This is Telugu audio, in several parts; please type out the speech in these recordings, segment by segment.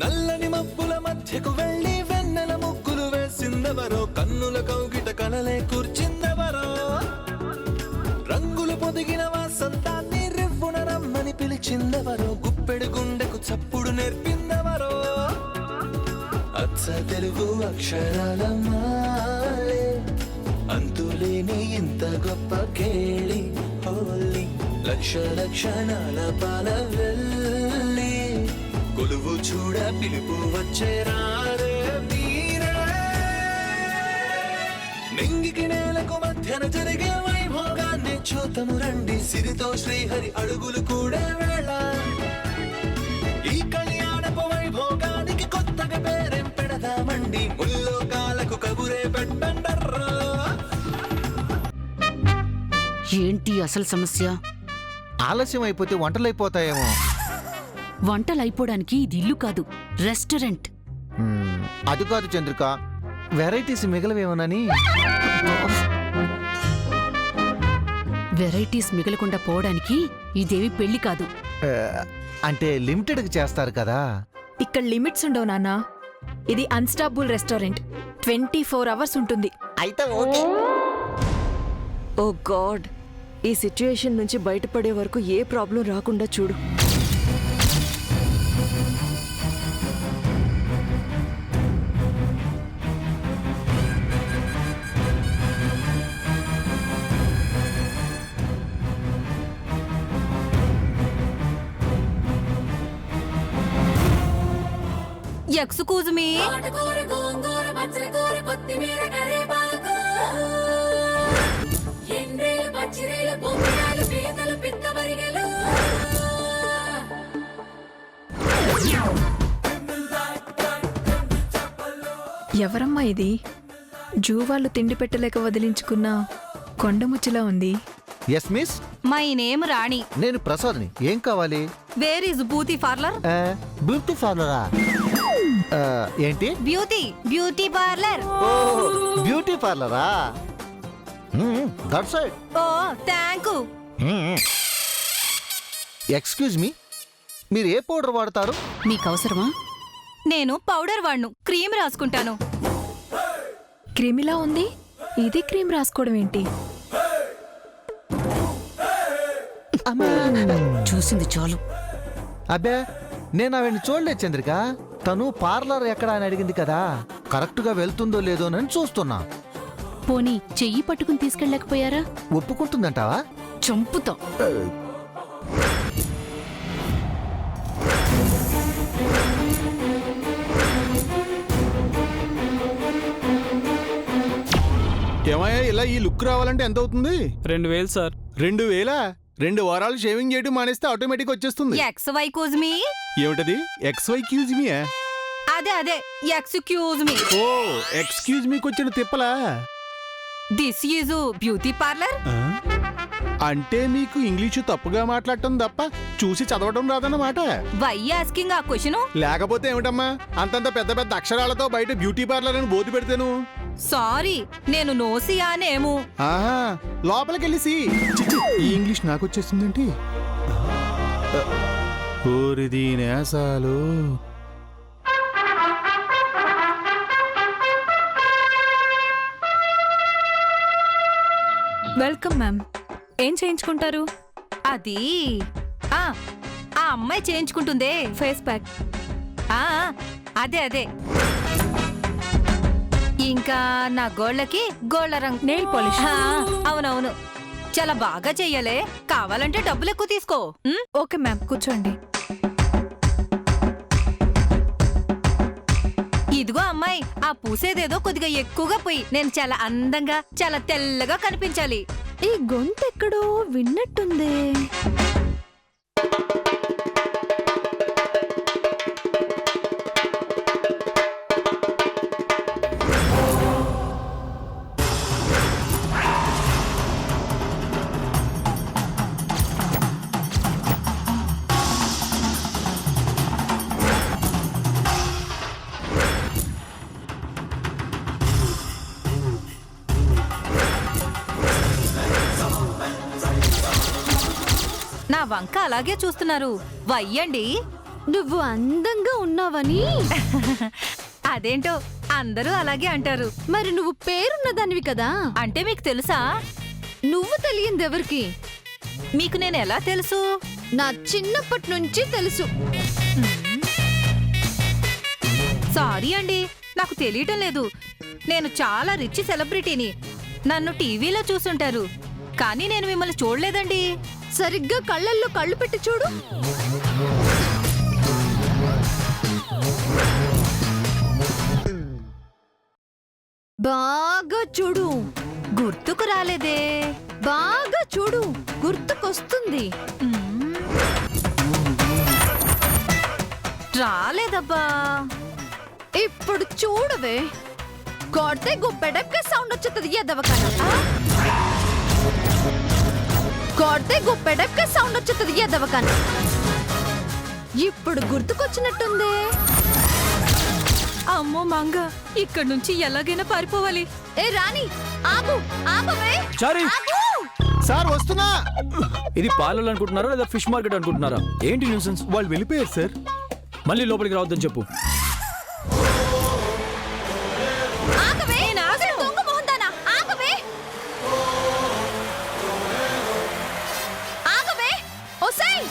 నల్లని మబ్బుల మధ్యకు వెళ్ళి వెన్నెల ముగ్గులు వేసిందెవరో, కన్నుల కౌగిట కలలే కూర్చిందెవరో, రంగులు పొదిగిన వాసంతాన్ని రివ్వున రమ్మని పిలిచిందెవరో, గుప్పెడు గుండెకు చప్పుడు నేర్పిందెవరో, అచ్చ తెలుగు అక్షరాల మాలే అంతులేని ఇంత గొప్ప కేళి హోలీ, లక్ష లక్షణాల పాల వెళ్ళి కొలువు చూడ పిలుపు వచ్చేరారే మీరే. నింగికి నేలకు మధ్యన జరిగే వైభోగాన్ని చూతము రండి, సిరితో శ్రీహరి అడుగులు కూడా వేళ. ఈ కళ్యాణపు వైభోగానికి కొత్తగా పేరేం పెడదామండి, ముల్లోకాలకు కబురే పెట్టండర్రా. ఏంటి అసలు సమస్య? ఆలస్యం అయిపోతే వంటలైపోతాయేమో. వంటలైపోవడానికి ఇది ఇల్లు కాదు, రెస్టారెంట్. అది కాదు చంద్రిక, వెరైటీస్ మిగలవేమోనని. వెరైటీస్ మిగలకుండా పోవడానికి ఇదేవి పెళ్లి కాదు. అంటే లిమిటెడ్కి చేస్తారు కదా. ఇక్కడ లిమిట్స్ ఉండవు నాన్న. ఇది అన్స్టాపుల్ రెస్టారెంట్, 24 hours ఉంటుంది. అయితే ఓకే. ఓ గాడ్, ఈ సిచ్యుయేషన్ నుంచి బయటపడే వరకు ఏ ప్రాబ్లం రాకుండా చూడు. ఎక్స్క్యూజ్ మీ, ఎవరమ్మా ఇది? జూ వాళ్ళు తిండి పెట్టలేక వదిలించుకున్న కొండముచ్చిలా ఉంది. Yes miss, my name Rani. నేను ప్రసాద్ని. ఏం కావాలి? Where is beauty parlour? Beauty పార్లరా? ఏంటి? Beauty parlour. బ్యూటీ పార్లరా? That side. Oh thank you. Excuse me, మీరు ఏ పౌడర్ వాడతారు? మీకు అవసరమా? నేను పౌడర్ వాడను, క్రీమ్ రాసుకుంటాను. క్రీమిలా ఉంది, ఇది క్రీమ్ రాసుకోవడం ఏంటి? చూసింది చాలు. అబ్బే, నేను ఆవిడ్ని చూడలేదు చంద్రిక. తను పార్లర్ ఎక్కడ అని అడిగింది కదా, కరెక్ట్గా వెళ్తుందో లేదోనని చూస్తున్నా. పోనీ చెయ్యి పట్టుకుని తీసుకెళ్ళలేకపోయారా? ఒప్పుకుంటుందంటావా? చంపుతాం. ఏమయ్యా, ఇలా ఈ లుక్ రావాలంటే ఎంత అవుతుంది? 2000 సార్. 2000? 2 వారాలు షేవింగ్ చేయడం మానేస్తే ఆటోమేటిక్ వచ్చేస్తుంది. Excuse me. ఏమిటది? Excuse me? అదే ఎక్స్క్యూజ్ మీ. ఓ, ఎక్స్క్యూజ్ మీకు వచ్చిన తిప్పలా? This is beauty parlour. ఆ? అంటే మీకు ఇంగ్లీషు తప్పుగా మాట్లాడటం తప్ప చూసి చదవడం రాదన్నమాట. వై ఆస్కింగ్ ఆ క్వశ్చన్? లేకపోతే ఏమిటమ్మా, అంతంత పెద్ద పెద్ద అక్షరాలతో బయట బ్యూటీ పార్లర్ అని బోధి పెడితేను. సారీ, నేను నోసియానేమో. ఆహా, లోపలికెళ్ళిసి ఈ ఇంగ్లీష్ నాకు వచ్చేస్తుందేంటి? ఓరిది నేసాలు. Welcome ma'am. ఏం చేయించుకుంటారు? అది ఆ అమ్మాయి చేయించుకుంటుందే ఫేస్ ప్యాక్. అదే ఇంకా నా గోళ్ళకి గోళ్ళ రంగు నెయిల్ పాలిష్. అవునవును, చాలా బాగా చెయ్యాలే. కావాలంటే డబ్బులు ఎక్కువ తీసుకో. ఓకే మ్యామ్, కూర్చోండి. ఇదిగో అమ్మాయి, ఆ పూసేదేదో కొద్దిగా ఎక్కువగా పోయి నేను చాలా అందంగా చాలా తెల్లగా కనిపించాలి. ఈ గొంతు ఎక్కడో విన్నట్టుంది. నా వంక అలాగే చూస్తున్నారు. వయ్యండి. నువ్వు అందంగా ఉన్నావని. అదేంటో అందరూ అలాగే అంటారు. మరి నువ్వు పేరున్నదానివి కదా. అంటే మీకు తెలుసా? నువ్వు తెలియంది ఎవరికి? మీకు నేను ఎలా తెలుసు? నా చిన్నప్పటి నుంచి తెలుసు. సారీ అండి, నాకు తెలియటం లేదు. నేను చాలా రిచ్ సెలబ్రిటీని. నన్ను టీవీలో చూసుంటారు, కానీ నేను మిమ్మల్ని చూడలేదండి. సరిగ్గా కళ్ళల్లో కళ్ళు పెట్టి చూడు. బాగా చూడు. గుర్తుకు రాలేదే. బాగా చూడు, గుర్తుకొస్తుంది. రాలేదబ్బా. ఇప్పుడు చూడవే, కొడితే గుప్పెడక్క సౌండ్ వచ్చేది ఎదవకన. కొడితే గుప్పెడక్క సౌండ్ వచ్చేది ఎదవకన. ఇప్పుడు గుర్తుకొచ్చినట్టుంది. అమ్మో మంగ, ఇక్కడి నుంచి ఎలాగైనా పారిపోవాలి. ఏ రాణి, ఆగు, ఆగవే, చారి ఆగు. సార్ వస్తున్నా. ఇది పార్లర్ అనుకుంటున్నారా లేదా ఫిష్ మార్కెట్ అనుకుంటున్నారా? ఏంటి న్యూసెన్స్? వాళ్ళు వెళ్ళిపోయారు సార్. మళ్ళీ లోపలికి రావద్దని చెప్పు. ఆగవే, అసలు దొంగ మొహందానా, ఆగవే. ఆగవే, ఒసేయ్.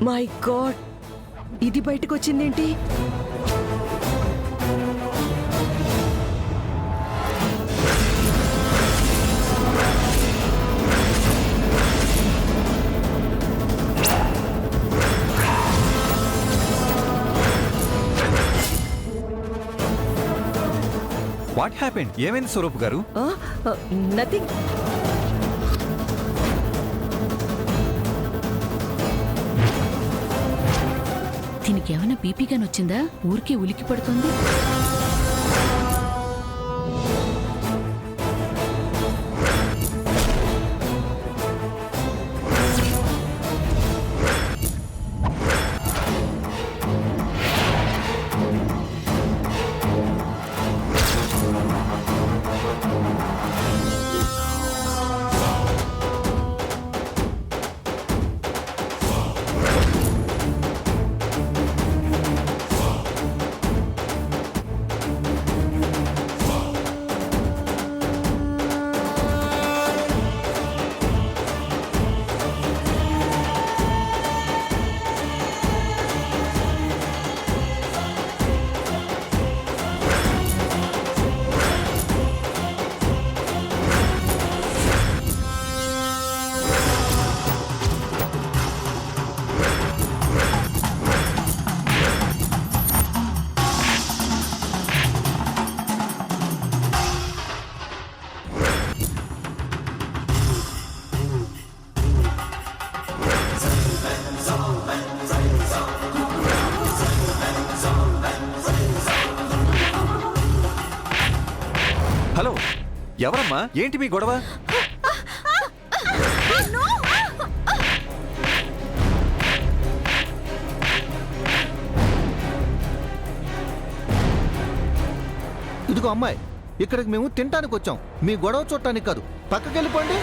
మై గాడ్, ఇది బయటకు వచ్చిందేంటి? What happened? ఏమైంది స్వరూప్ గారు? నథింగ్. దీనికి ఏమైనా బీపీగాని వచ్చిందా? ఊరికే ఉలికి పడుతుంది. హలో, ఎవరమ్మా? ఏంటి మీ గొడవ? ఇదిగో అమ్మాయి, ఇక్కడికి మేము తినటానికి వచ్చాం, మీ గొడవ చూడటానికి కాదు. పక్కకి వెళ్ళిపోండి.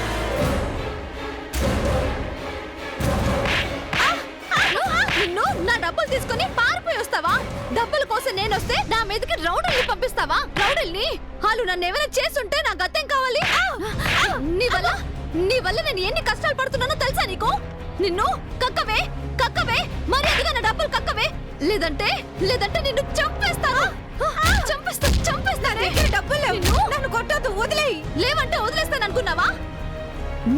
నిన్ను నా డబ్బులు తీసుకుని పారిపోయి వస్తావా? డబ్బుల కోసం నేను వస్తే నా మీదకి రౌడీల్ని పంపిస్తావా? రౌడీల్ని? వాళ్ళు నన్ను ఎవరైనా చేస్తుంటే నా గతేం కావాలి? నీ వల్ల నేను ఎన్ని కష్టాలు పడుతున్నానో తెలుసా నీకు? నిన్ను కక్కవే, కక్కవే, మర్యాదగా నా డబ్బులు కక్కవే, లేదంటే నిన్ను చంపేస్తాను. చంపేస్తానే. డబ్బులు లేవు, నన్ను కొట్టొద్దు, వదిలేయ్. లేవంటే వదిలేస్తాను అనుకున్నావా?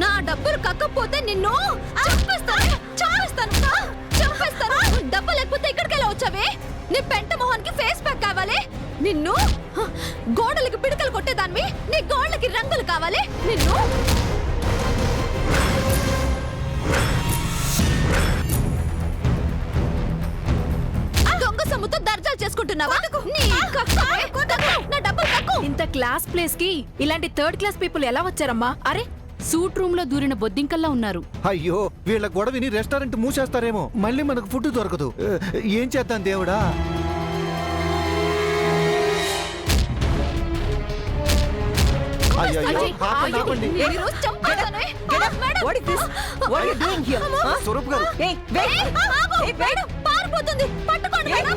నా డబ్బులు కక్కపోతే నిన్ను చంపేస్తాను. డబ్బు లేకపోతే ఇక్కడికెలా వచ్చావే? నీ పెంట మొహానికి ఫేస్ ప్యాక్ కావాలి. నిన్ను గోడలకి పిడకలు కొట్టేదాన్ని, నీ గోడలకి రంగులు కావాలి. నిన్ను దొంగ సొమ్ముతో దర్జా అనుకుంటున్నావా నీ కక్కవే, కక్కు, నా డబ్బులు కక్కు. ఇంత క్లాస్ ప్లేస్ కి ఇలాంటి థర్డ్ క్లాస్ పీపుల్ ఎలా వచ్చారమ్మా? అరే సూట్ రూమ్ లో దూరిన బొద్దింకల్లా ఉన్నారు. అయ్యో వీళ్ళ గొడవని రెస్టారెంట్ మూసేస్తారేమో, మళ్ళీ మనకు ఫుడ్ దొరకదు. ఏం చేద్దాం దేవుడా? అయ్యో అజయ్, ఆపండి, ఆపండి. ఈ రోజు చంపేస్తానే. Madam, What is this? What are you doing here? Huh? Swaroop garu Hey, wait. ఆగు, మేడం, పారిపోతుంది. పట్టుకోండి మేడం.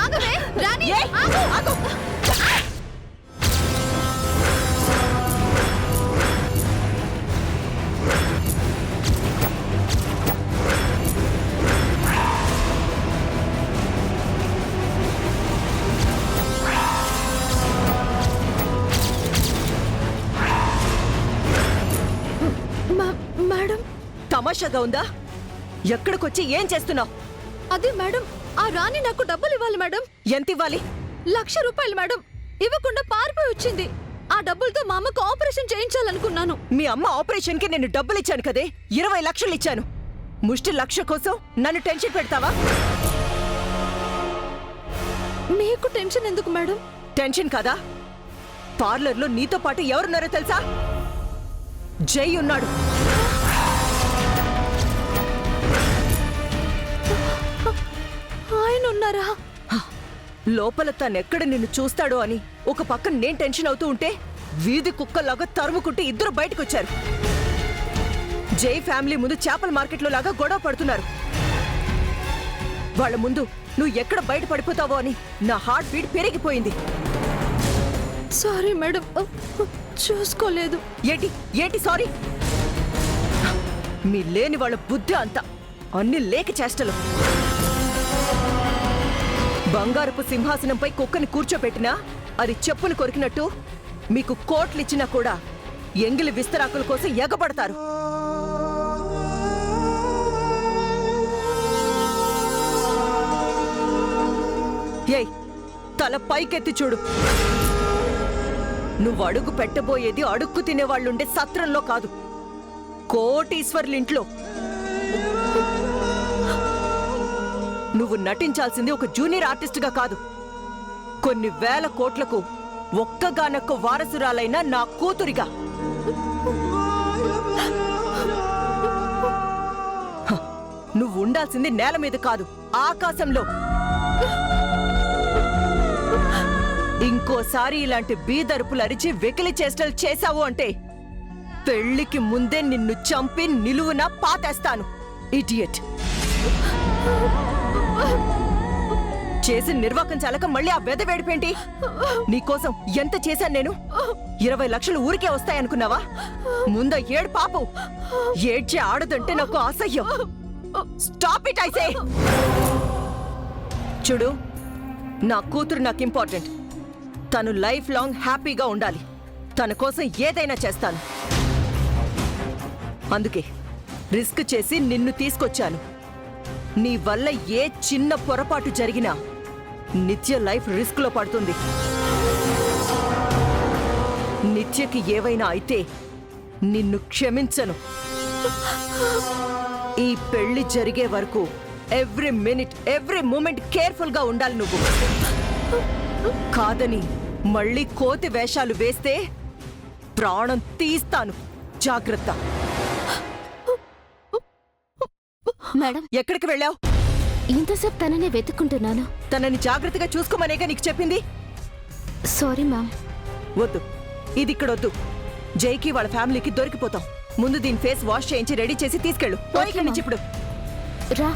ఆగవే, రాణి, ఆగు. మేడం, తమాషాగా ఉందా? ఎక్కడికొచ్చి ఏం చేస్తున్నావు? అదే మేడం, ఆ రాణి నాకు డబ్బులు ఇవ్వాలి మేడం. ఎంత ఇవ్వాలి? 1,00,000 రూపాయలు మేడం. ఇవ్వకుండా పారిపోయి వచ్చింది. ఆ డబ్బులతో మా అమ్మకు ఆపరేషన్ చేయించాలనుకున్నాను. మీ అమ్మ ఆపరేషన్ కి నేను డబ్బులు ఇచ్చాను కదే, 20 లక్షలు ఇచ్చాను. ముష్టి 1,00,000 కోసం నన్ను టెన్షన్ పెడతావా? మీకు టెన్షన్ ఎందుకు మేడం? టెన్షన్ కాదా? పార్లర్లో నీతో పాటు ఎవరున్నారో తెలుసా? జై ఉన్నాడు. ఆయన ఉన్నారా? లోపల తనెక్కడ నిన్ను చూస్తాడో అని ఒక పక్క నేను టెన్షన్ అవుతూ ఉంటే, వీధి కుక్కలాగా తరుముకుంటే ఇద్దరు బయటకొచ్చారు. జై ఫ్యామిలీ ముందు చేపల మార్కెట్లో లాగా గొడవ పడుతున్నారు. వాళ్ళ ముందు నువ్వు ఎక్కడ బయట పడిపోతావో అని నా హార్ట్ బీట్ పెరిగిపోయింది. సారీ మేడం, చూసుకోలేదు. ఏంటి ఏంటి సారీ? మీ లేని వాళ్ళ బుద్ధి అంతా, అన్ని లేక చేష్టలు. బంగారపు సింహాసనంపై కుక్కని కూర్చోపెట్టినా అది చెప్పును కొరికినట్టు మీకు కోట్లిచ్చినా కూడా ఎంగిలి విస్తరాకుల కోసం ఎగబడతారు. ఏయ్, తల పైకెత్తి చూడు. నువ్వు అడుగు పెట్టబోయేది అడుక్కు తినేవాళ్ళుండే సత్రంలో కాదు, కోటీశ్వర్లింట్లో. నువ్వు నటించాల్సింది ఒక జూనియర్ ఆర్టిస్టుగా కాదు, కొన్ని వేల కోట్లకు ఒక్కగానొక్క వారసురాలైన నా కూతురిగా. హ, నువ్వు ఉండాల్సింది నేల మీద కాదు, ఆకాశంలో. ఇంకోసారి ఇలాంటి బీదరుపులు అరిచి వెకిలి చేష్టలు చేశావు అంటే పెళ్లికి ముందే నిన్ను చంపి నిలువున పాతేస్తాను. ఇడియట్. చేసి నిర్వాకం చాలక మళ్ళీ ఆ వెదవేడిపేంటి? నీకోసం ఎంత చేశాను నేను? 20 లక్షలు ఊరికే వస్తాయనుకున్నావా? ముందు ఏడు పాపు. ఏడ్చే ఆడదంటే నాకు అసహ్యం. Stop it I say. చూడు, నా కూతురు నాకు ఇంపార్టెంట్. తను లైఫ్ లాంగ్ హ్యాపీగా ఉండాలి. తన కోసం ఏదైనా చేస్తాను. అందుకే రిస్క్ చేసి నిన్ను తీసుకొచ్చాను. నీ వల్ల ఏ చిన్న పొరపాటు జరిగినా నిత్య లైఫ్ రిస్క్ లో పడుతుంది. నిత్యకి ఏవైనా అయితే నిన్ను క్షమించను. ఈ పెళ్లి జరిగే వరకు every minute every moment careful గా ఉండాలి నువ్వు. కాదని మళ్ళీ కోతి వేషాలు వేస్తే ప్రాణం తీస్తాను. జాగ్రత్త. మేడం, ఎక్కడికి వెళ్ళావు? ఇంతసేపు తననే వెతుక్కుంటున్నాను. తనని జాగ్రత్తగా చూసుకోమనేగా నీకు చెప్పింది. Sorry ma'am. వద్దు, ఇది ఇక్కడ వద్దు. జైకి వాళ్ళ ఫ్యామిలీకి దొరికిపోతాం. ముందు దీని ఫేస్ వాష్ చేయించి రెడీ చేసి తీసుకెళ్ళు. ఓకే, ఇక్కడి నుంచి ఇప్పుడు రా.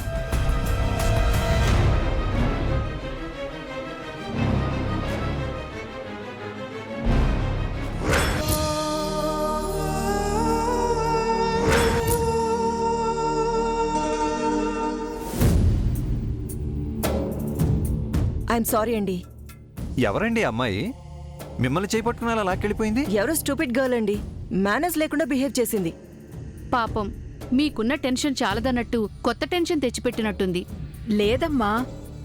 ఐఎమ్ సారీ అండి. ఎవరండి అమ్మాయి? మిమ్మల్ని చేపట్టుకుని అలా లాక్కెళ్ళిపోయింది? ఎవరో స్టూపిడ్ గర్ల్ అండి. మేనర్స్ లేకుండా బిహేవ్ చేసింది. పాపం మీకున్న టెన్షన్ చాలదన్నట్టు కొత్త టెన్షన్ తెచ్చిపెట్టినట్టుంది. లేదమ్మా,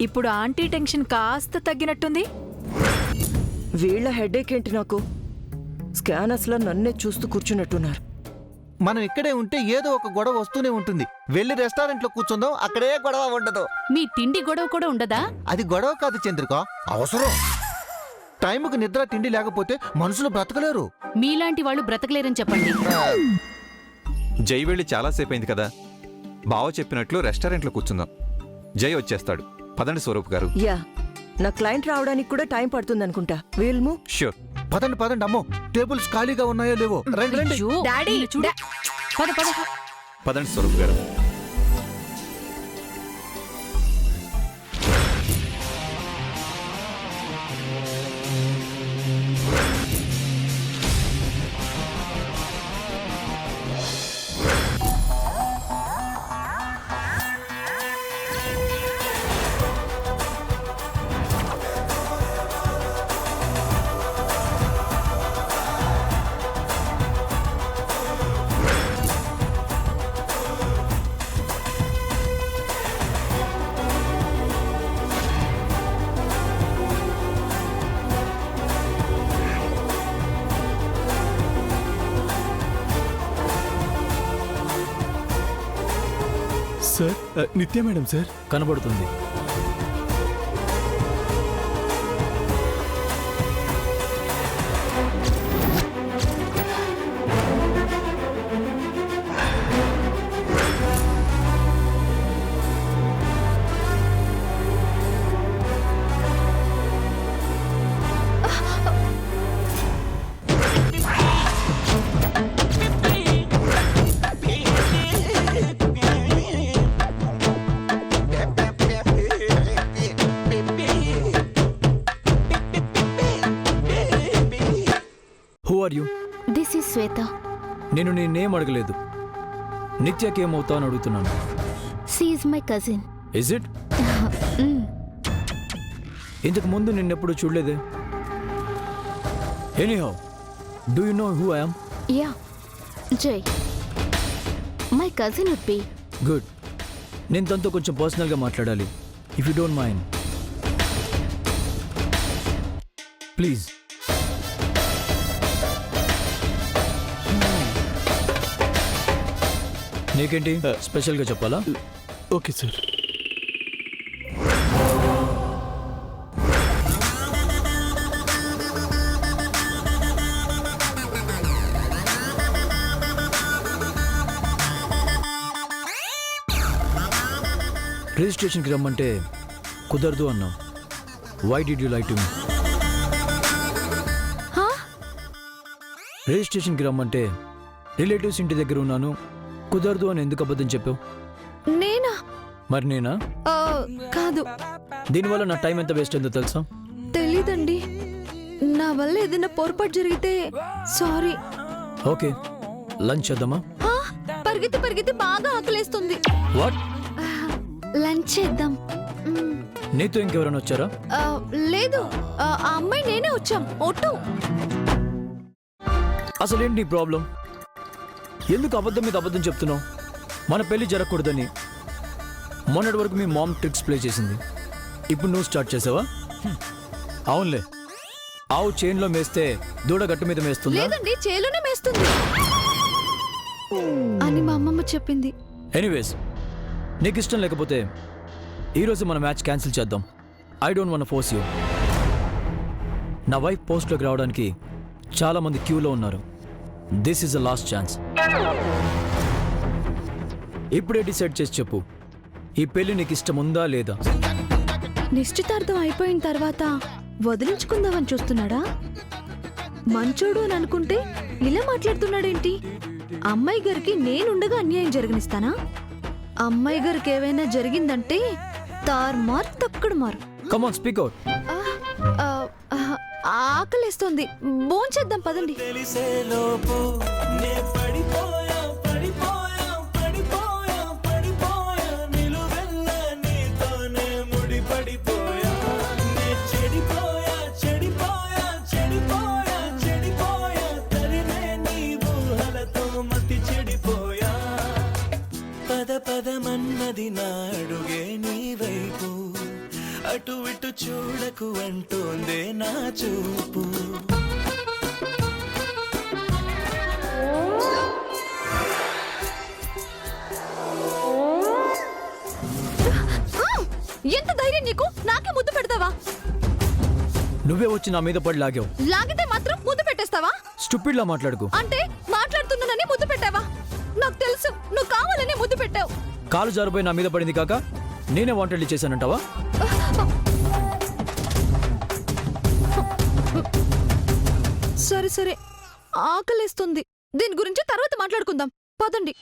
ఇప్పుడు ఆంటీ టెన్షన్ కాస్త తగ్గినట్టుంది. వీళ్ళ హెడేక్ ఏంటి నాకు? స్కానర్స్ లో నన్నే చూస్తూ కూర్చున్నట్టున్నారు. మనం ఇక్కడే ఉంటే ఏదో ఒక గొడవ వస్తూనే ఉంటుంది. వెళ్ళి రెస్టారెంట్లో కూర్చుందాం, అక్కడే గొడవ ఉండదు. మీ తిండి గొడవ కూడా ఉండదా? అది గొడవ కాదు చంద్రిక, అవసరం. టైంకు నిద్ర తిండి లేకపోతే మనుషులు బ్రతకలేరు. మీలాంటి వాళ్ళు బ్రతకలేరని చెప్పండి. జై వెళ్ళి చాలాసేపు అయింది కదా, బావ చెప్పినట్లు రెస్టారెంట్లో కూర్చుందాం. జై వచ్చేస్తాడు. పదండి స్వరూప్ గారు. యా, నా క్లయింట్ రావడానికి కూడా టైం పడుతుంది అనుకుంటా. Wheel move. ష్యూర్. పదండి పదండి. అమ్మో, టేబుల్స్ ఖాళీగా ఉన్నాయో లేవో. రండి రండి. అయ్యో, డాడీ, వీళ్ళు చూడు. పద పద. పదండి Swaroop garu. Sir, Nitya madam sir. కనబడుతుంది. Who are you? This is Shweta. నేను నీ నేమ్ అడగలేదు. నిత్యకి ఏమవుతావు అని అడుగుతున్నాను. She is my cousin. Is it? ఇంతకు ముందు నిన్నెప్పుడు చూడలేదే. Anyhow, do you know who I am? Yeah, Jai. My cousin would be. Good. నేను తనతో కొంచెం పర్సనల్గా మాట్లాడాలి. If you don't mind please. నీకేంటి స్పెషల్గా చెప్పాలా? Okay sir. రిజిస్ట్రేషన్కి రమ్మంటే కుదరదు అన్నావు. Why did you like to మీ? రిజిస్ట్రేషన్కి రమ్మంటే రిలేటివ్స్ ఇంటి దగ్గర ఉన్నాను, కుదరదు అని ఎందుకు అబద్ధం చెప్పావు? నేనా? మరి నేనా? కాదు. దీనివల్ల నా టైం ఎంత వేస్ట్ అయిందో తెలుసా? తెలీదండి. నా వల్ల ఏదైనా పొరపాటు జరిగితే సారీ. ఓకే, లంచ్ చేద్దామా? పరిగెత్తి పరిగెత్తి బాగా ఆకలేస్తుంది. వాట్? లంచ్ చేద్దాం. నీతో ఇంకెవరైనా వచ్చారా? లేదు, ఆ అమ్మాయి నేనే వచ్చాం. ఒట్టు. అసలేంటి నీ ప్రాబ్లం? ఎందుకు అబద్ధం మీద అబద్ధం చెప్తున్నావు? మన పెళ్లి జరగకూడదని మొన్నటి వరకు మీ మామ్ ట్రిక్స్ ప్లే చేసింది. ఇప్పుడు నువ్వు స్టార్ట్ చేసావా? అవునులే, ఆవు చైన్లో మేస్తే దూడ గట్టు మీద మేస్తుందా? లేదండి, చేలోనే మేస్తుంది అని మా అమ్మమ్మ చెప్పింది. ఎనీవేస్, నీకు ఇష్టం లేకపోతే ఈరోజు మన మ్యాచ్ క్యాన్సిల్ చేద్దాం. I don't want force you. నా వైఫ్ పోస్ట్లోకి రావడానికి చాలా మంది క్యూలో ఉన్నారు. This is the last chance. ఇప్పుడే డిసైడ్ చేసి చెప్పు, ఈ పెళ్లి నీకు ఇష్టం ఉందా లేదా? నిశ్చితార్థం అయిపోయిన తర్వాత వదిలించుకుందామని చూస్తున్నాడా? మంచోడు అని అనుకుంటే ఇలా మాట్లాడుతున్నాడేంటి? అమ్మాయి గారికి నేనుండగా అన్యాయం జరగనిస్తానా? అమ్మాయి గారికి ఏవైనా జరిగిందంటే తార్మార్ తక్కుడు మారు. Come on, speak out. ఆకలేస్తోంది, భోంచేద్దాం పదండి. తెలిసేలోపు నే పడిపోయా పడిపోయా పడిపోయా పడిపోయా నిలువెల్ల నీతోనే ముడి పడిపోయా. నే చెడిపోయా చెడిపోయా చెడిపోయా చెడిపోయా తరినే నీ ఊహలతో మతి చెడిపోయా. పద పదమన్నది నా అడుగే నీ వైపు, అటు ఇటు చూడకు అంటోందే నా చూపు. పెట్టేస్తావా? నువ్వే వచ్చి నా మీద పడి లాగావు. లాగితే మాత్రం ముద్దు పెట్టేస్తావా? స్టూపిడ్లా మాట్లాడుకో. అంటే మాట్లాడుతున్నానని ముద్దు పెట్టావా? నాకు తెలుసు నువ్వు కావాలని ముద్దు పెట్టావు. కాలు జారిపోయి నా మీద పడింది కాక నేనే వాంటెడ్లీ చేశానంటావా? సరే సరే, ఆకలేస్తుంది. దీని గురించి తర్వాత మాట్లాడుకుందాం. పదండి.